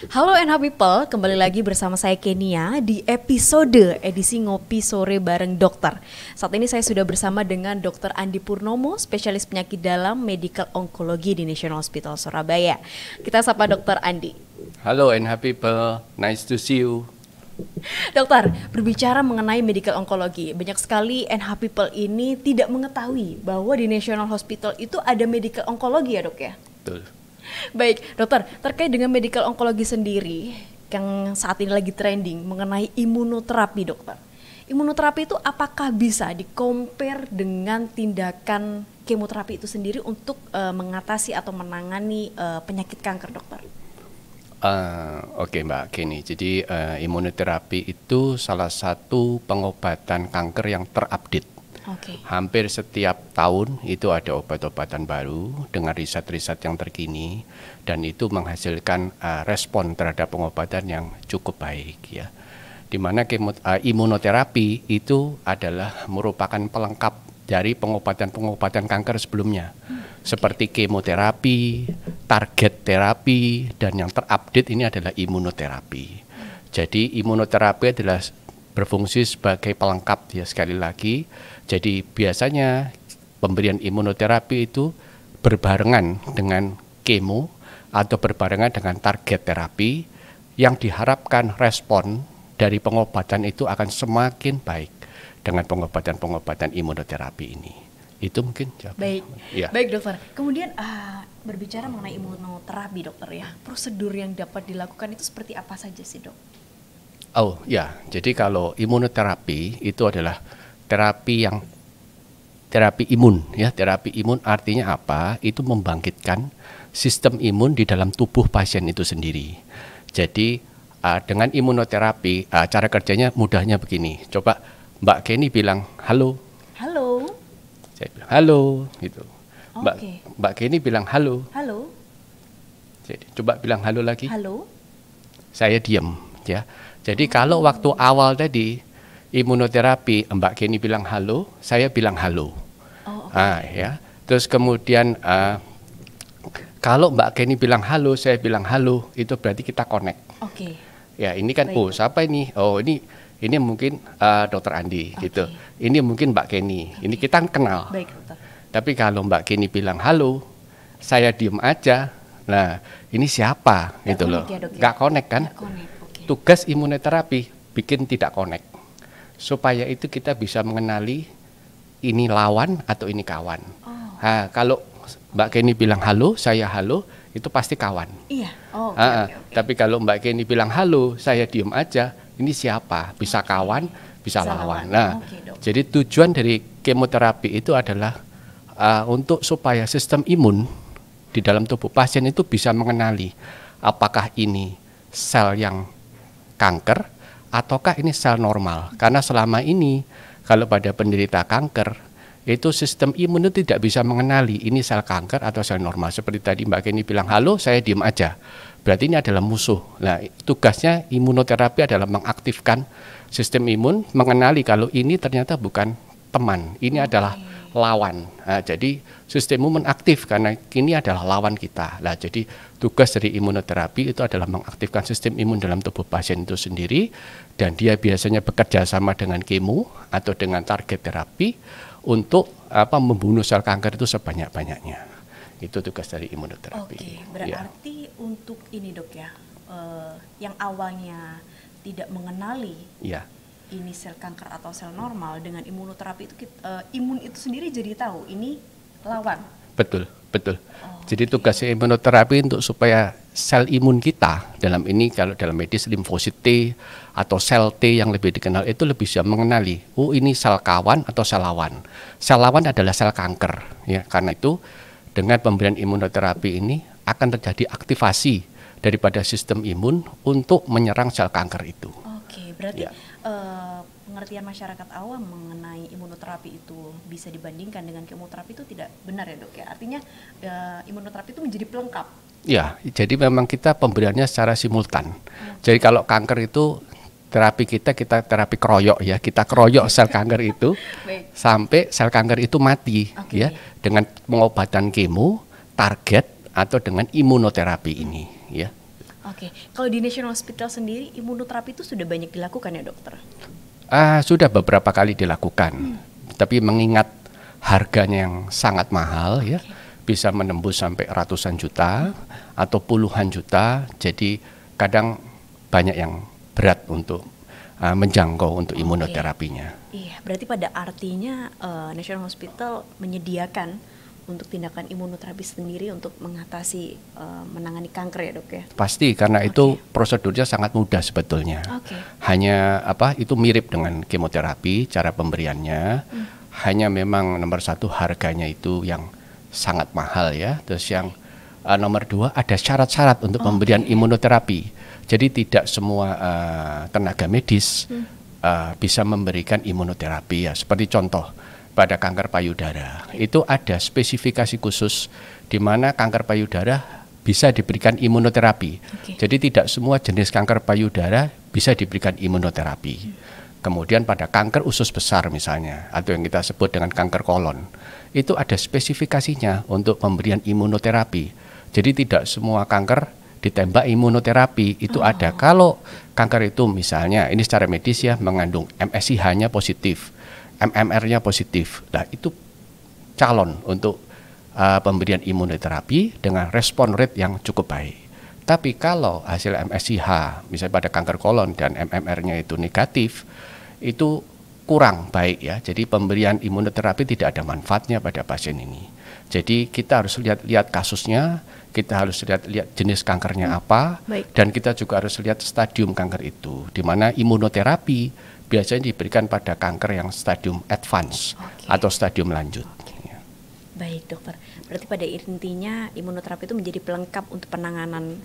Halo NH People, kembali lagi bersama saya Kenia di episode edisi Ngopi Sore bareng Dokter. Saat ini saya sudah bersama dengan Dr. Andi Purnomo, spesialis penyakit dalam Medical Oncology di National Hospital Surabaya. Kita sapa Dr. Andi. Halo NH People, nice to see you. Dokter, berbicara mengenai medical oncology, banyak sekali NH People ini tidak mengetahui bahwa di National Hospital itu ada medical oncology ya dok ya? Betul. Baik, dokter, terkait dengan medical oncology sendiri yang saat ini lagi trending mengenai imunoterapi, dokter. Imunoterapi itu apakah bisa di-compare dengan tindakan kemoterapi itu sendiri untuk mengatasi atau menangani penyakit kanker, dokter? Oke Mbak Kenny, jadi imunoterapi itu salah satu pengobatan kanker yang terupdate. Okay. Hampir setiap tahun itu ada obat-obatan baru dengan riset-riset yang terkini dan itu menghasilkan respon terhadap pengobatan yang cukup baik ya. Di mana imunoterapi itu adalah merupakan pelengkap dari pengobatan-pengobatan kanker sebelumnya. Seperti kemoterapi, target terapi, dan yang terupdate ini adalah imunoterapi. Jadi imunoterapi adalah berfungsi sebagai pelengkap ya, sekali lagi. Jadi biasanya pemberian imunoterapi itu berbarengan dengan kemo atau berbarengan dengan target terapi yang diharapkan respon dari pengobatan itu akan semakin baik dengan pengobatan-pengobatan imunoterapi ini. Itu mungkin jawabannya. Baik, ya. Baik dokter. Kemudian berbicara mengenai imunoterapi dokter ya, prosedur yang dapat dilakukan itu seperti apa saja sih dok? Oh ya, jadi kalau imunoterapi itu adalah terapi imun ya. Terapi imun artinya apa? Itu membangkitkan sistem imun di dalam tubuh pasien itu sendiri. Jadi dengan imunoterapi cara kerjanya mudahnya begini. Coba Mbak Kenny bilang halo. Halo. Saya bilang halo gitu. Okay. Mbak Kenny bilang halo. Halo. Jadi coba bilang halo lagi. Halo. Saya diam ya. Jadi kalau waktu awal tadi imunoterapi Mbak Kenny bilang halo, saya bilang halo. Oh, okay. Ya. Terus kemudian kalau Mbak Kenny bilang halo, saya bilang halo, itu berarti kita connect. Oke. Ya, ini kan Baik. siapa ini? Oh, ini mungkin Dokter Andi gitu. Ini mungkin Mbak Kenny. Ini kita kenal. Baik, dokter. Tapi kalau Mbak Kenny bilang halo, saya diem aja. Nah, ini siapa gitu loh. Ya, dok, ya? Nggak connect kan? Nggak connect. Okay. Tugas imunoterapi bikin tidak connect. Supaya itu kita bisa mengenali ini lawan atau ini kawan. Nah, kalau Mbak Kenny bilang halo, saya halo, itu pasti kawan. Iya. Oh, okay. Tapi kalau Mbak Kenny bilang halo, saya diem aja, ini siapa? Bisa kawan, bisa lawan. Nah, jadi tujuan dari kemoterapi itu adalah untuk supaya sistem imun di dalam tubuh pasien itu bisa mengenali apakah ini sel yang kanker ataukah ini sel normal. Karena selama ini kalau pada penderita kanker itu sistem imun itu tidak bisa mengenali ini sel kanker atau sel normal. Seperti tadi Mbak Kenny bilang halo, saya diem aja. Berarti ini adalah musuh. Nah, tugasnya imunoterapi adalah mengaktifkan sistem imun, mengenali kalau ini ternyata bukan teman, ini adalah lawan. Nah, jadi sistem imun aktif karena ini adalah lawan kita. Nah, jadi tugas dari imunoterapi itu adalah mengaktifkan sistem imun dalam tubuh pasien itu sendiri, dan dia biasanya bekerja sama dengan kemo atau dengan target terapi untuk membunuh sel kanker itu sebanyak-banyaknya. Itu tugas dari imunoterapi. Oke, berarti untuk ini dok ya, yang awalnya tidak mengenali ini sel kanker atau sel normal, dengan imunoterapi itu imun itu sendiri jadi tahu ini lawan. Betul. Jadi tugasnya imunoterapi untuk supaya sel imun kita, dalam ini kalau dalam medis limfosit T atau sel T yang lebih dikenal itu lebih bisa mengenali, ini sel kawan atau sel lawan. Sel lawan adalah sel kanker, ya. Karena itu dengan pemberian imunoterapi ini akan terjadi aktivasi daripada sistem imun untuk menyerang sel kanker itu. Oke, berarti pengertian masyarakat awam mengenai imunoterapi itu bisa dibandingkan dengan kemoterapi itu tidak benar ya dok ya? Artinya imunoterapi itu menjadi pelengkap. Ya, jadi memang kita pemberiannya secara simultan. Jadi kalau kanker itu terapi kita terapi keroyok ya, kita keroyok sel kanker itu sampai sel kanker itu mati ya, dengan pengobatan kemo, target atau dengan imunoterapi ini ya. Oke, kalau di National Hospital sendiri imunoterapi itu sudah banyak dilakukan ya dokter? Sudah beberapa kali dilakukan, tapi mengingat harganya yang sangat mahal ya, bisa menembus sampai ratusan juta atau puluhan juta, jadi kadang banyak yang berat untuk menjangkau untuk imunoterapinya. Iya, berarti pada artinya National Hospital menyediakan untuk tindakan imunoterapi sendiri untuk mengatasi menangani kanker ya dok ya? Pasti, karena itu prosedurnya sangat mudah sebetulnya. Hanya itu mirip dengan kemoterapi cara pemberiannya, hanya memang nomor satu harganya itu yang sangat mahal ya. Terus yang nomor dua ada syarat-syarat untuk pemberian imunoterapi. Jadi tidak semua tenaga medis bisa memberikan imunoterapi ya. Seperti contoh pada kanker payudara, itu ada spesifikasi khusus di mana kanker payudara bisa diberikan imunoterapi. Jadi tidak semua jenis kanker payudara bisa diberikan imunoterapi. Kemudian pada kanker usus besar misalnya, atau yang kita sebut dengan kanker kolon, itu ada spesifikasinya untuk pemberian imunoterapi. Jadi tidak semua kanker ditembak imunoterapi, itu ada. Kalau kanker itu misalnya, ini secara medis ya, mengandung MSIH-nya positif, MMR-nya positif. Nah, itu calon untuk pemberian imunoterapi dengan respon rate yang cukup baik. Tapi kalau hasil MSIH, misalnya pada kanker kolon dan MMR-nya itu negatif, itu kurang baik ya. Jadi pemberian imunoterapi tidak ada manfaatnya pada pasien ini. Jadi kita harus lihat kasusnya, kita harus lihat jenis kankernya apa, dan kita juga harus lihat stadium kanker itu, di mana imunoterapi biasanya diberikan pada kanker yang stadium advance atau stadium lanjut. Ya. Baik dokter, berarti pada intinya imunoterapi itu menjadi pelengkap untuk penanganan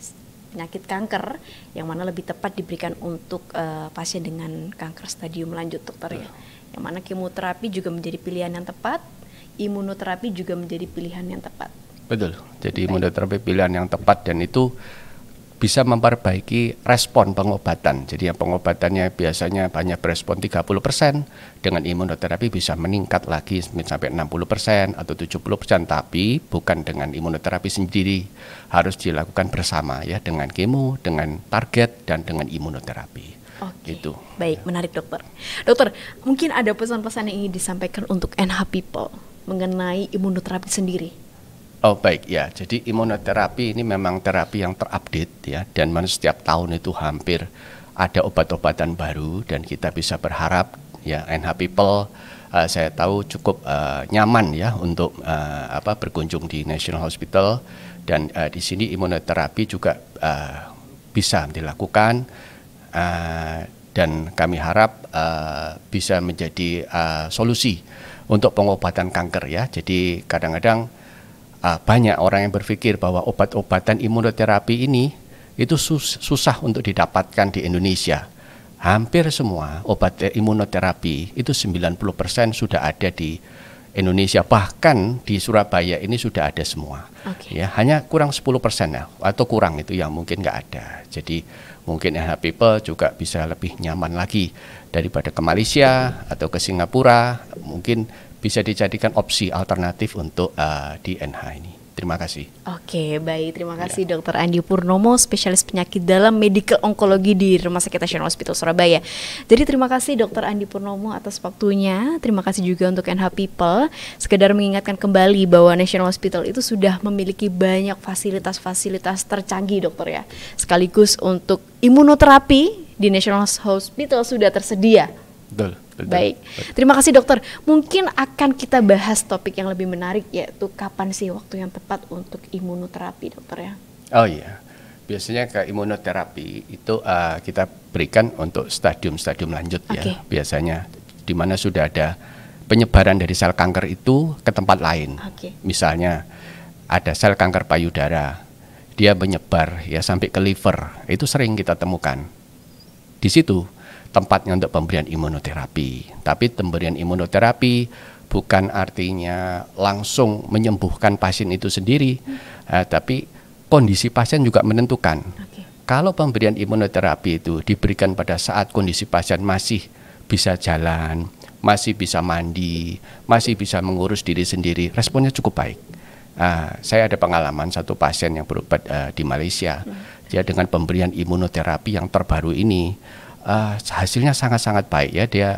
penyakit kanker yang mana lebih tepat diberikan untuk pasien dengan kanker stadium lanjut dokter ya. Yang mana kemoterapi juga menjadi pilihan yang tepat, imunoterapi juga menjadi pilihan yang tepat. Betul, jadi imunoterapi pilihan yang tepat dan itu bisa memperbaiki respon pengobatan. Jadi yang pengobatannya biasanya banyak berespon 30%, dengan imunoterapi bisa meningkat lagi sampai 60% atau 70%, tapi bukan dengan imunoterapi sendiri, harus dilakukan bersama ya, dengan kemo, dengan target, dan dengan imunoterapi. Gitu. Baik, menarik dokter. Dokter, mungkin ada pesan-pesan yang ingin disampaikan untuk NH People mengenai imunoterapi sendiri? Oh baik ya, jadi imunoterapi ini memang terapi yang terupdate ya, dan setiap tahun itu hampir ada obat-obatan baru dan kita bisa berharap ya NH People saya tahu cukup nyaman ya untuk berkunjung di National Hospital, dan di sini imunoterapi juga bisa dilakukan dan kami harap bisa menjadi solusi untuk pengobatan kanker ya. Jadi kadang-kadang banyak orang yang berpikir bahwa obat-obatan imunoterapi ini itu susah untuk didapatkan di Indonesia. Hampir semua obat imunoterapi itu 90% sudah ada di Indonesia, bahkan di Surabaya ini sudah ada semua. Ya, hanya kurang 10% ya, atau kurang itu yang mungkin nggak ada. Jadi mungkin NH People juga bisa lebih nyaman lagi daripada ke Malaysia atau ke Singapura, mungkin bisa dijadikan opsi alternatif untuk di NH ini. Terima kasih. Oke, baik. Terima kasih Dr. Andi Purnomo, spesialis penyakit dalam medical onkologi di Rumah Sakit Nasional Hospital Surabaya. Jadi terima kasih Dr. Andi Purnomo atas waktunya. Terima kasih juga untuk NH People. Sekedar mengingatkan kembali bahwa National Hospital itu sudah memiliki banyak fasilitas-fasilitas tercanggih dokter ya. Sekaligus untuk imunoterapi di National Hospital sudah tersedia. Betul. Baik, terima kasih dokter. Mungkin akan kita bahas topik yang lebih menarik, yaitu kapan sih waktu yang tepat untuk imunoterapi dokter ya? Oh iya, biasanya ke imunoterapi itu kita berikan untuk stadium-stadium lanjut ya, biasanya di mana sudah ada penyebaran dari sel kanker itu ke tempat lain. Misalnya ada sel kanker payudara, dia menyebar ya sampai ke liver, itu sering kita temukan. Di situ tempatnya untuk pemberian imunoterapi. Tapi pemberian imunoterapi bukan artinya langsung menyembuhkan pasien itu sendiri, tapi kondisi pasien juga menentukan. Kalau pemberian imunoterapi itu diberikan pada saat kondisi pasien masih bisa jalan, masih bisa mandi, masih bisa mengurus diri sendiri, responnya cukup baik. Saya ada pengalaman satu pasien yang berobat di Malaysia. ya dengan pemberian imunoterapi yang terbaru ini. Hasilnya sangat-sangat baik ya, dia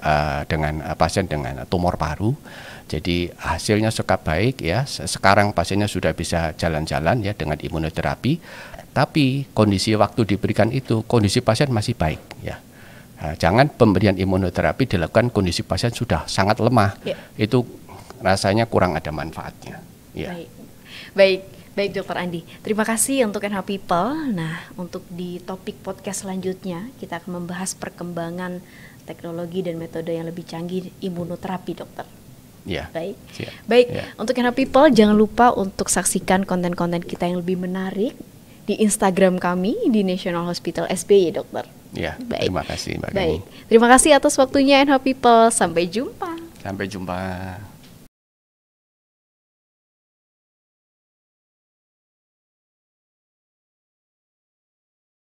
dengan pasien dengan tumor paru. Jadi hasilnya sangat baik ya. Sekarang pasiennya sudah bisa jalan-jalan ya dengan imunoterapi. Tapi kondisi waktu diberikan itu kondisi pasien masih baik ya. Jangan pemberian imunoterapi dilakukan kondisi pasien sudah sangat lemah. Itu rasanya kurang ada manfaatnya. Ya. Baik Dokter Andi, terima kasih untuk NH People. Nah, untuk di topik podcast selanjutnya kita akan membahas perkembangan teknologi dan metode yang lebih canggih imunoterapi, Dokter. Ya. Baik. Ya. Untuk NH People jangan lupa untuk saksikan konten-konten kita yang lebih menarik di Instagram kami di National Hospital SBY, Dokter. Ya. Terima kasih Mbak Gani. Terima kasih atas waktunya NH People. Sampai jumpa. Sampai jumpa.